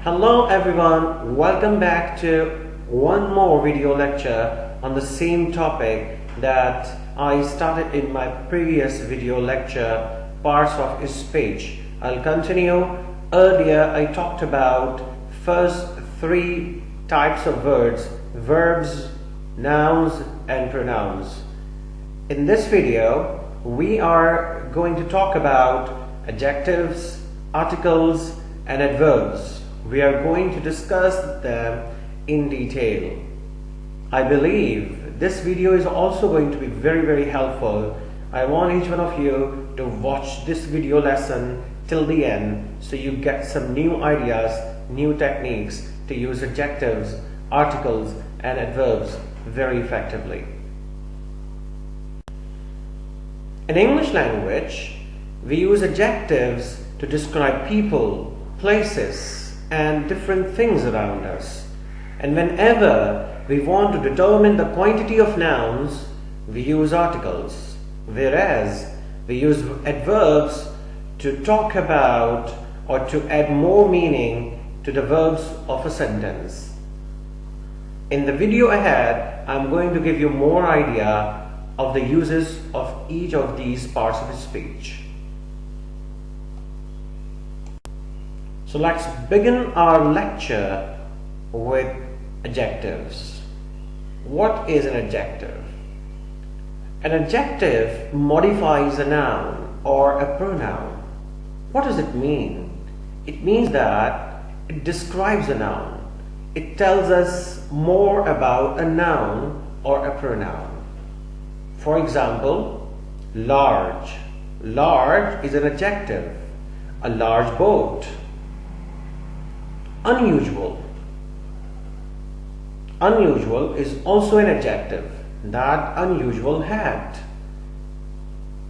Hello everyone, welcome back to one more video lecture on the same topic that I started in my previous video lecture, parts of speech. I'll continue. Earlier I talked about first three types of words: verbs, nouns and pronouns. In this video we are going to talk about adjectives, articles and adverbs. We are going to discuss them in detail. I believe this video is also going to be very helpful. I want each one of you to watch this video lesson till the end so you get some new ideas, new techniques to use adjectives, articles and adverbs very effectively. In English language, we use adjectives to describe people, places and different things around us. And whenever we want to determine the quantity of nouns, we use articles, whereas we use adverbs to talk about or to add more meaning to the verbs of a sentence. In the video ahead, I'm going to give you more idea of the uses of each of these parts of speech. So let's begin our lecture with adjectives. What is an adjective? An adjective modifies a noun or a pronoun. What does it mean? It means that it describes a noun. It tells us more about a noun or a pronoun. For example, large. Large is an adjective. A large boat. Unusual. Unusual is also an adjective. That unusual hat.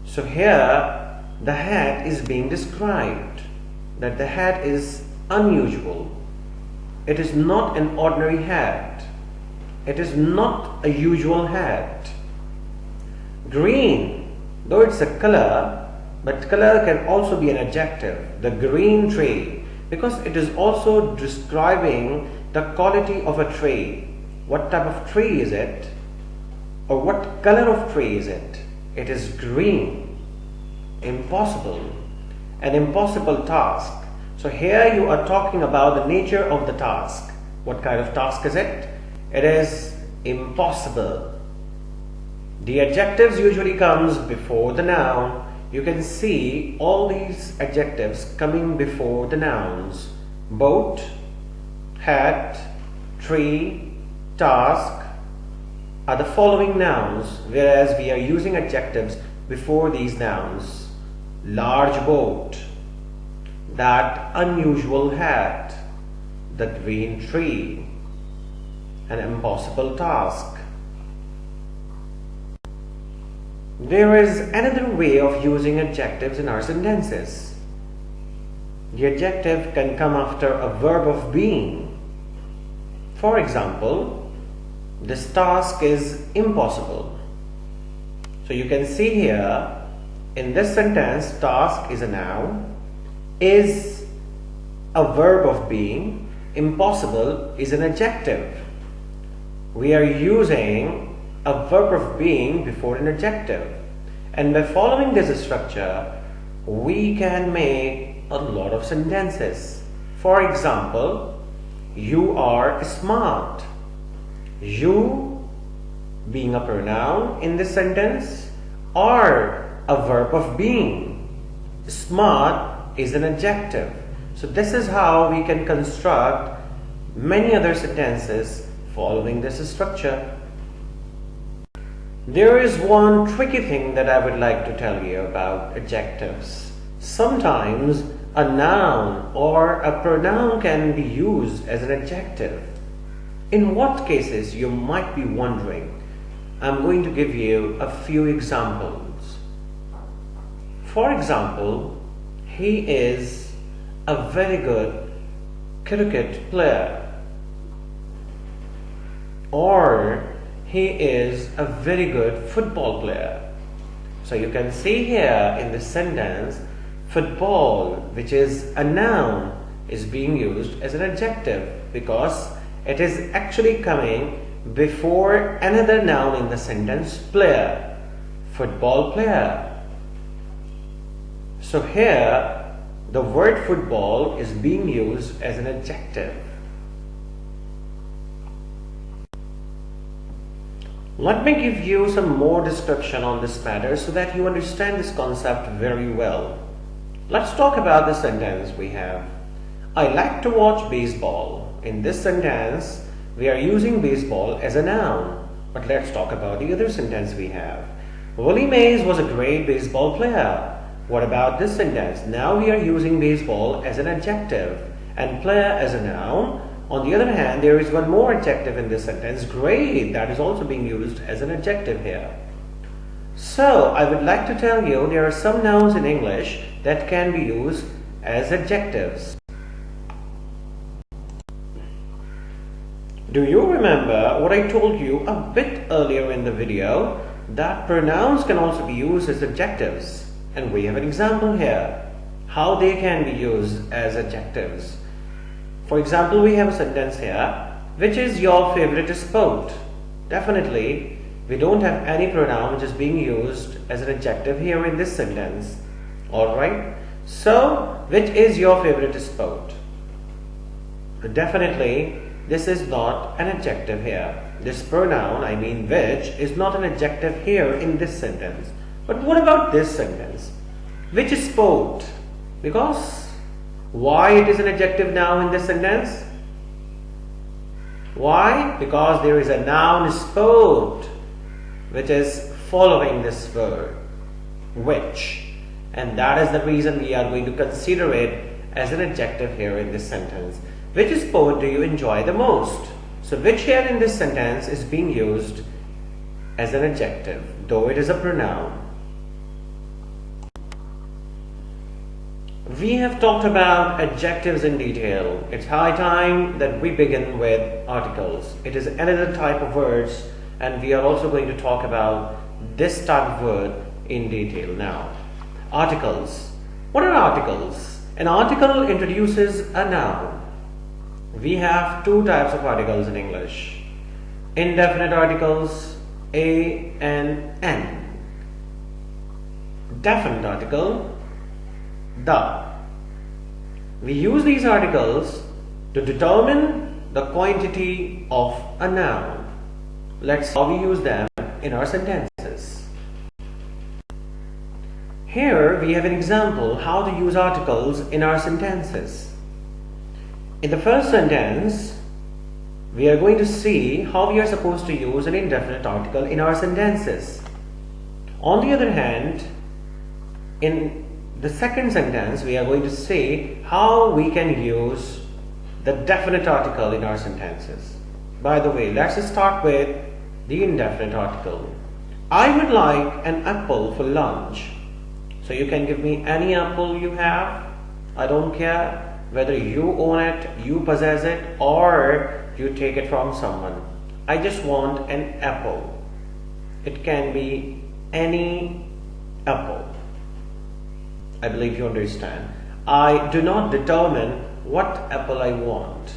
So here the hat is being described, that the hat is unusual. It is not an ordinary hat. It is not a usual hat. Green, though it's a color, but color can also be an adjective. The green tree, because it is also describing the quality of a tree. What type of tree is it? Or what color of tree is it? It is green. Impossible. An impossible task. So here you are talking about the nature of the task. What kind of task is it? It is impossible. The adjectives usually comes before the noun. You can see all these adjectives coming before the nouns. Boat, hat, tree, task are the following nouns, whereas we are using adjectives before these nouns. Large boat, that unusual hat, the green tree, an impossible task. There is another way of using adjectives in our sentences. The adjective can come after a verb of being. For example, this task is impossible. So you can see here in this sentence, task is a noun, is a verb of being, impossible is an adjective. We are using a verb of being before an adjective, and by following this structure we can make a lot of sentences. For example, you are smart. You being a pronoun in this sentence are a verb of being. Smart is an adjective. So this is how we can construct many other sentences following this structure. There is one tricky thing that I would like to tell you about adjectives. Sometimes a noun or a pronoun can be used as an adjective. In what cases, you might be wondering. I'm going to give you a few examples. For example, he is a very good cricket player. Or he is a very good football player. So you can see here in this sentence, football, which is a noun, is being used as an adjective because it is actually coming before another noun in the sentence, player, football player. So here the word football is being used as an adjective. Let me give you some more description on this matter so that you understand this concept very well. Let's talk about the sentence we have. I like to watch baseball. In this sentence, we are using baseball as a noun. But let's talk about the other sentence we have. Willie Mays was a great baseball player. What about this sentence? Now we are using baseball as an adjective and player as a noun. On the other hand, there is one more adjective in this sentence, great, that is also being used as an adjective here. So, I would like to tell you there are some nouns in English that can be used as adjectives. Do you remember what I told you a bit earlier in the video, that pronouns can also be used as adjectives? And we have an example here, how they can be used as adjectives. For example, we have a sentence here, which is your favorite sport? Definitely, we don't have any pronoun which is being used as an adjective here in this sentence. Alright, so which is your favorite sport? Definitely, this is not an adjective here. This pronoun, I mean which, is not an adjective here in this sentence. But what about this sentence? Which sport? Because why it is an adjective now in this sentence? Why? Because there is a noun sport which is following this verb, which. And that is the reason we are going to consider it as an adjective here in this sentence. Which sport do you enjoy the most? So which here in this sentence is being used as an adjective, though it is a pronoun. We have talked about adjectives in detail. It's high time that we begin with articles. It is another type of words, and we are also going to talk about this type of word in detail now. Articles. What are articles? An article introduces a noun. We have two types of articles in English. Indefinite articles, a and an. Definite article, the. We use these articles to determine the quantity of a noun. Let's see how we use them in our sentences. Here we have an example how to use articles in our sentences. In the first sentence, we are going to see how we are supposed to use an indefinite article in our sentences. On the other hand, in the second sentence, we are going to see how we can use the definite article in our sentences. By the way, let's start with the indefinite article. I would like an apple for lunch. So you can give me any apple you have. I don't care whether you own it, you possess it, or you take it from someone. I just want an apple. It can be any apple. I believe you understand. I do not determine what apple I want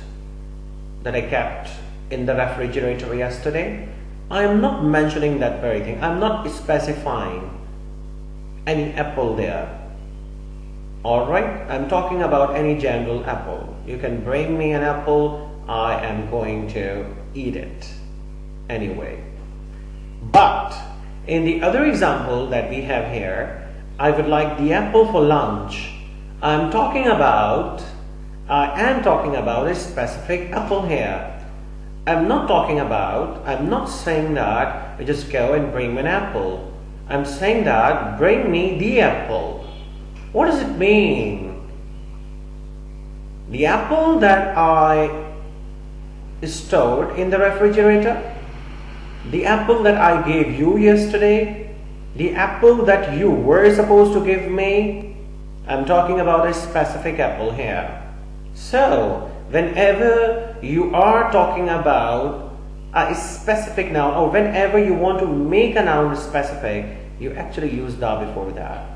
that I kept in the refrigerator yesterday. I am not mentioning that very thing. I am not specifying any apple there. Alright, I'm talking about any general apple. You can bring me an apple, I am going to eat it anyway. But in the other example that we have here, I would like the apple for lunch. I am talking about a specific apple here. I'm not saying that you just go and bring me an apple. I'm saying that bring me the apple. What does it mean? The apple that I stored in the refrigerator? The apple that I gave you yesterday? The apple that you were supposed to give me? I'm talking about a specific apple here. So, whenever you are talking about a specific noun, or whenever you want to make a noun specific, you actually use the before that.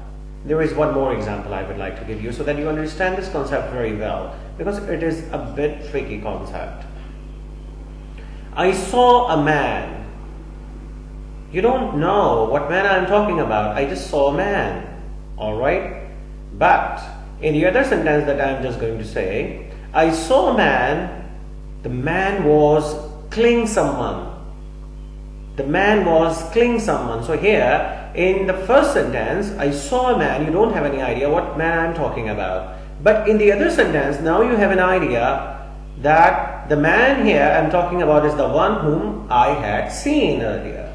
There is one more example I would like to give you so that you understand this concept very well. because it is a bit tricky concept. I saw a man. You don't know what man I'm talking about. I just saw a man. Alright? But in the other sentence that I'm just going to say, I saw a man. The man was killing someone. The man was killing someone. So here, in the first sentence, I saw a man. You don't have any idea what man I'm talking about. But in the other sentence, now you have an idea that the man here I'm talking about is the one whom I had seen earlier.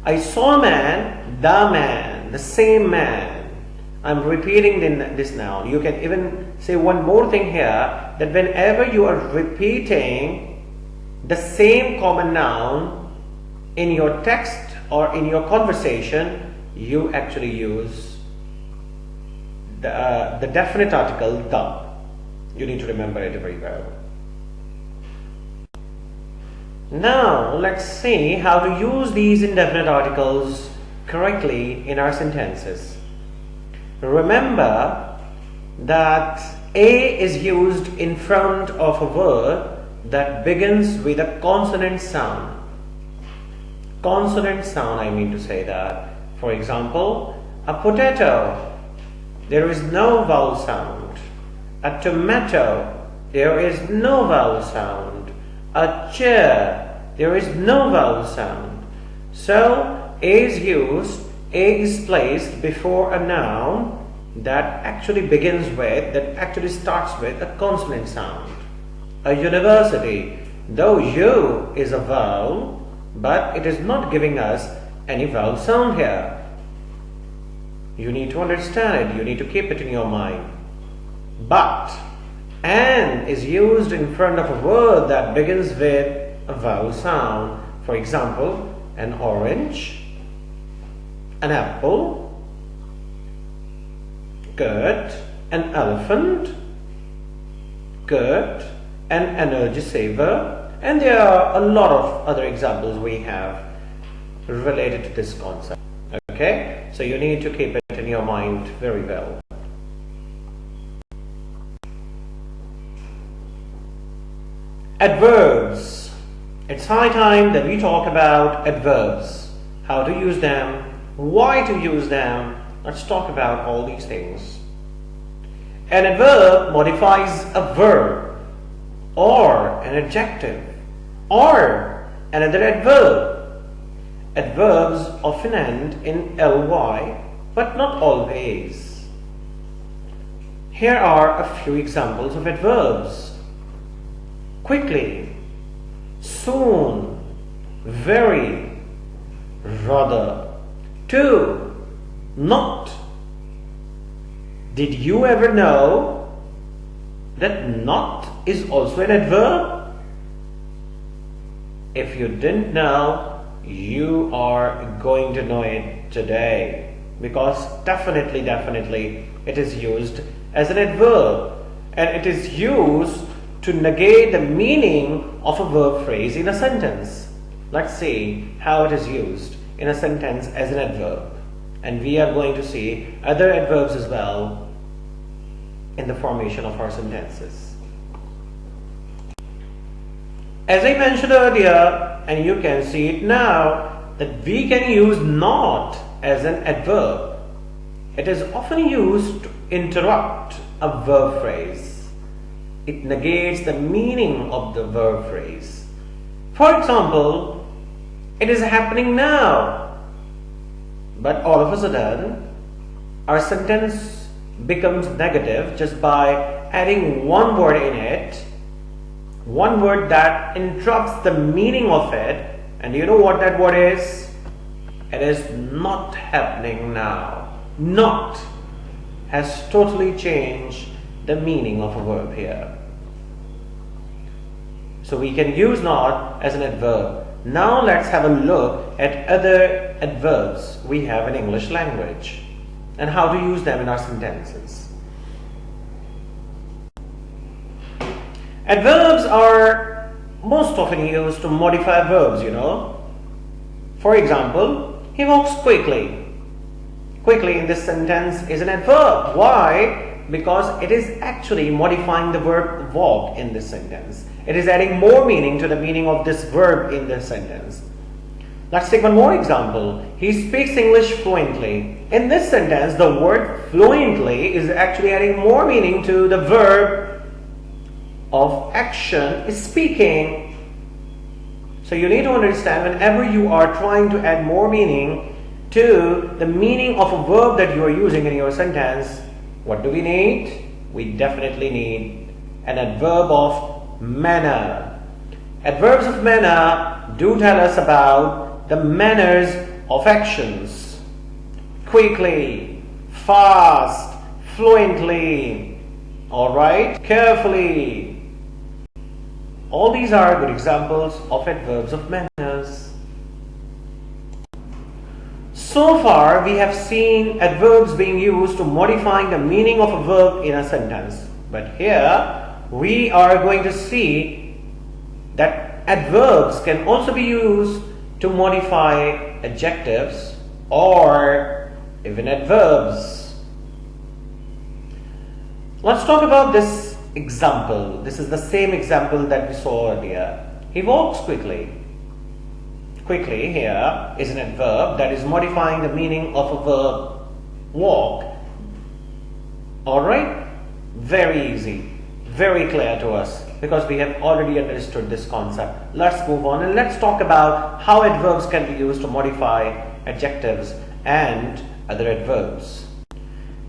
I saw a man, the same man. I'm repeating this now. You can even say one more thing here, that whenever you are repeating the same common noun in your text or in your conversation, you actually use the definite article the. You need to remember it very well. Now let's see how to use these indefinite articles correctly in our sentences. Remember that a is used in front of a word that begins with a consonant sound. Consonant sound, I mean to say that. For example, a potato, there is no vowel sound. A tomato, there is no vowel sound. A chair, there is no vowel sound. So, A is used, A is placed before a noun that actually begins with, that actually starts with a consonant sound. A university, though U is a vowel, but it is not giving us any vowel sound here. You need to understand it, you need to keep it in your mind. But an is used in front of a word that begins with a vowel sound. For example, an orange, an apple, good, an elephant, good, an energy saver, and there are a lot of other examples we have related to this concept. Okay, so you need to keep it in your mind very well. Adverbs. It's high time that we talk about adverbs. How to use them, why to use them. Let's talk about all these things. An adverb modifies a verb or an adjective or another adverb. Adverbs often end in ly, but not always. Here are a few examples of adverbs. Quickly, soon, very, rather, to, not. Did you ever know that not is also an adverb? If you didn't know, you are going to know it today, because definitely it is used as an adverb, and it is used to negate the meaning of a verb phrase in a sentence. Let's see how it is used in a sentence as an adverb, and we are going to see other adverbs as well in the formation of our sentences. As I mentioned earlier, and you can see it now, that we can use not as an adverb. It is often used to interrupt a verb phrase. It negates the meaning of the verb phrase. For example, it is happening now, but all of a sudden, our sentence becomes negative just by adding one word in it, one word that interrupts the meaning of it. And do you know what that word is? It is not happening now. Not has totally changed the meaning of a verb here. So we can use not as an adverb. Now let's have a look at other adverbs we have in English language and how to use them in our sentences. Adverbs are most often used to modify verbs, you know. For example, he walks quickly. Quickly in this sentence is an adverb. Why? because it is actually modifying the verb walk in this sentence. It is adding more meaning to the meaning of this verb in this sentence. Let's take one more example. He speaks English fluently. In this sentence, the word fluently is actually adding more meaning to the verb of action is speaking. So you need to understand, whenever you are trying to add more meaning to the meaning of a verb that you are using in your sentence, what do we need? We definitely need an adverb of manner. Adverbs of manner do tell us about the manners of actions. Quickly, fast, fluently, alright, carefully. All these are good examples of adverbs of manners. So far, we have seen adverbs being used to modifying the meaning of a verb in a sentence. But here, we are going to see that adverbs can also be used to modify adjectives or even adverbs. Let's talk about this example. This is the same example that we saw earlier. He walks quickly. Quickly here is an adverb that is modifying the meaning of a verb walk. Alright? Very easy. Very clear to us because we have already understood this concept. Let's move on and let's talk about how adverbs can be used to modify adjectives and other adverbs.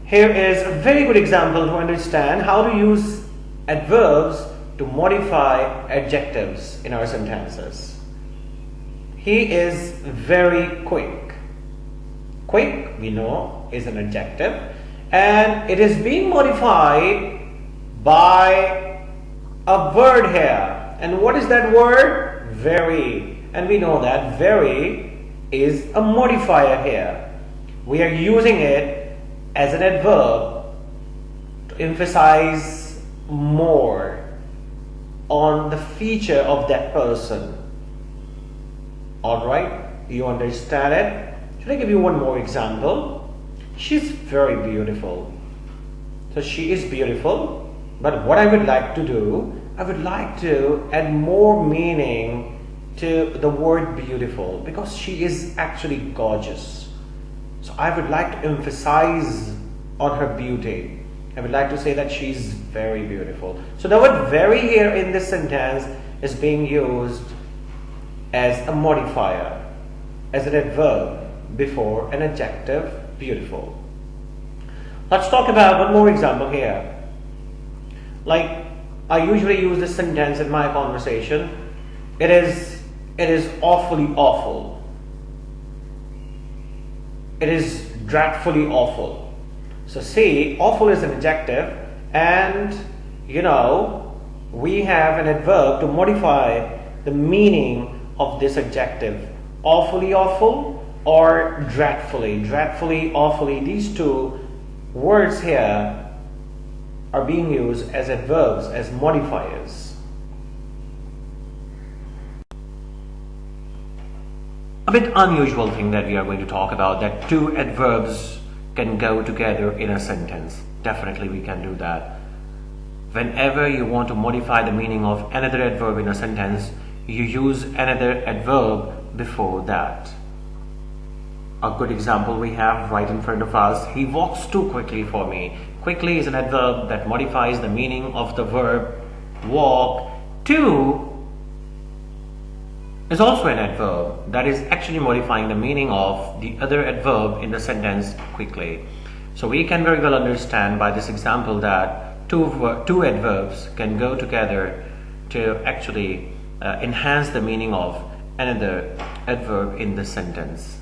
Here is a very good example to understand how to use adverbs to modify adjectives in our sentences. He is very quick. Quick, we know, is an adjective, and it is being modified by a word here. And what is that word? Very. And we know that very is a modifier here. We are using it as an adverb to emphasize more on the feature of that person. Alright, you understand it? Should I give you one more example? She's very beautiful. So she is beautiful, but what I would like to do, I would like to add more meaning to the word beautiful because she is actually gorgeous. So I would like to emphasize on her beauty. I would like to say that she's very beautiful. So the word very here in this sentence is being used as a modifier, as an adverb before an adjective beautiful. Let's talk about one more example here. Like I usually use this sentence in my conversation. It is awfully awful. It is dreadfully awful. So see, awful is an adjective, and we have an adverb to modify the meaning of this adjective. Awfully awful or dreadfully. Dreadfully, awfully, these two words here are being used as adverbs, as modifiers. A bit unusual thing that we are going to talk about, that two adverbs can go together in a sentence. Definitely we can do that. Whenever you want to modify the meaning of another adverb in a sentence, you use another adverb before that. A good example we have right in front of us. He walks too quickly for me. Quickly is an adverb that modifies the meaning of the verb walk. Too is also an adverb that is actually modifying the meaning of the other adverb in the sentence quickly. So we can very well understand by this example that two adverbs can go together to actually enhance the meaning of another adverb in the sentence.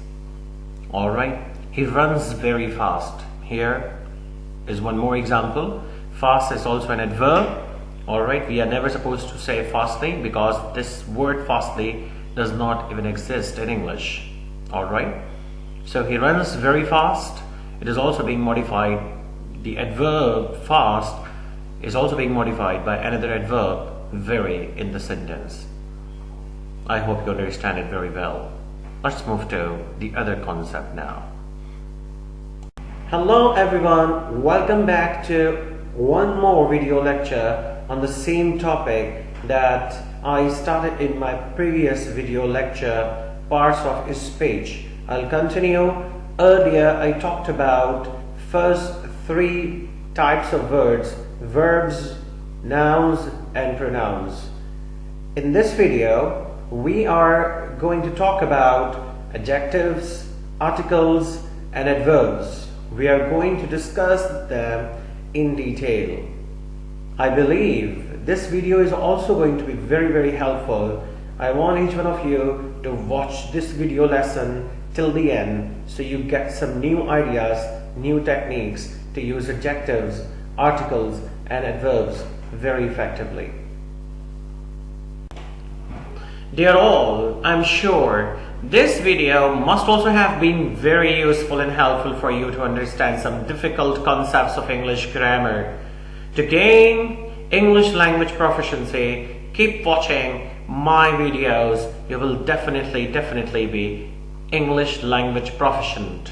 Alright, he runs very fast. Here is one more example. Fast is also an adverb. Alright, we are never supposed to say fastly because this word fastly does not even exist in English. Alright, so he runs very fast. It is also being modified. The adverb fast is also being modified by another adverb very in the sentence. I hope you understand it very well. Let's move to the other concept now. Hello everyone, welcome back to one more video lecture on the same topic that I started in my previous video lecture, parts of speech. I'll continue. Earlier I talked about first three types of words: verbs, nouns and pronouns. In this video we are going to talk about adjectives, articles and adverbs. We are going to discuss them in detail. I believe this video is also going to be very helpful. I want each one of you to watch this video lesson till the end so you get some new ideas, new techniques to use adjectives, articles and adverbs very effectively. Dear all, I'm sure this video must also have been very useful and helpful for you to understand some difficult concepts of English grammar. To gain English language proficiency, keep watching my videos. You will definitely be English language proficient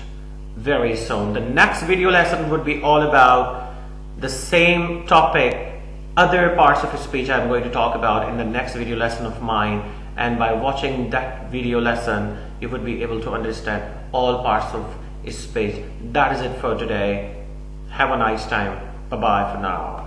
very soon. The next video lesson would be all about the same topic. Other parts of speech I'm going to talk about in the next video lesson of mine. And by watching that video lesson, you would be able to understand all parts of speech. That is it for today. Have a nice time. Bye bye for now.